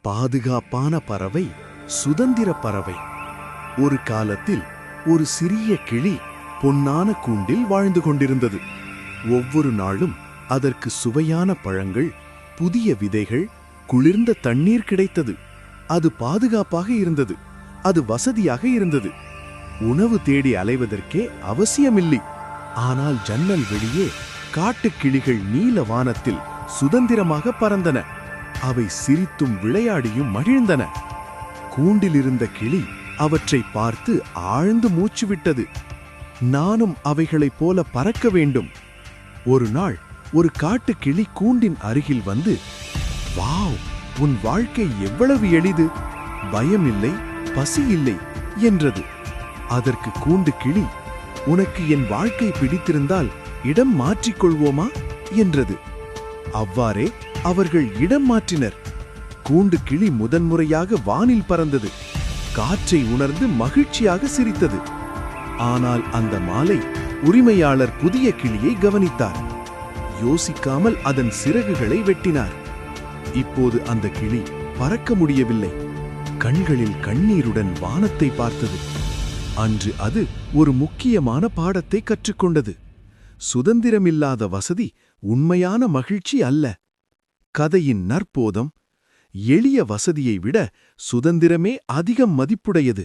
பாதுகாப்பான பறவை, சுதந்திர பறவை. ஒரு காலத்தில் ஒரு சிறிய கிளி பொன்னான கூண்டில் வாழ்ந்து கொண்டிருந்தது. ஒவ்வொரு நாளும் அதற்கு சுவையான பழங்கள், புதிய விதைகள், குளிர்ந்த தண்ணீர் கிடைத்தது. அது பாதுகாப்பாக இருந்தது. அது வசதியாக இருந்தது. உணவு தேடி அலைவதற்கே அவசியமில்லை. ஆனால் ஜன்னல் வெளியே காட்டுக்கிளிகள் நீல வானத்தில் சுதந்திரமாக பறந்தன. அவை சிரித்தும் விளையாடியும் மகிழ்ந்தன. கூண்டிலிருந்த கிளி அவற்றை பார்த்து ஆழ்ந்து மூச்சு விட்டது. நானும் அவைகளைப் போல பறக்க வேண்டும். ஒரு நாள் ஒரு காட்டுக்கிளி கூண்டின் அருகில் வந்து, வாவ், உன் வாழ்க்கை எவ்வளவு எளிது, பயமில்லை, பசி இல்லை என்றது. அதற்கு கூண்டு கிளி, உனக்கு என் வாழ்க்கை பிடித்திருந்தால் இடம் மாற்றிக்கொள்வோமா என்றது. அவ்வாறே அவர்கள் இடம் மாற்றினர். கூண்டு கிளி முதன்முறையாக வானில் பறந்தது. காற்றை உணர்ந்து மகிழ்ச்சியாக சிரித்தது. ஆனால் அந்த மாலை உரிமையாளர் புதிய கிளியை கவனித்தார். யோசிக்காமல் அதன் சிறகுகளை வெட்டினார். இப்போது அந்த கிளி பறக்க முடியவில்லை. கண்களில் கண்ணீருடன் வானத்தை பார்த்தது. அன்று அது ஒரு முக்கியமான பாடத்தை கற்றுக்கொண்டது. சுதந்திரமில்லாத வசதி உண்மையான மகிழ்ச்சி அல்ல. கதையின் நற்போதம்: எளிய வசதியை விட சுதந்திரமே அதிகம் மதிப்புடையது.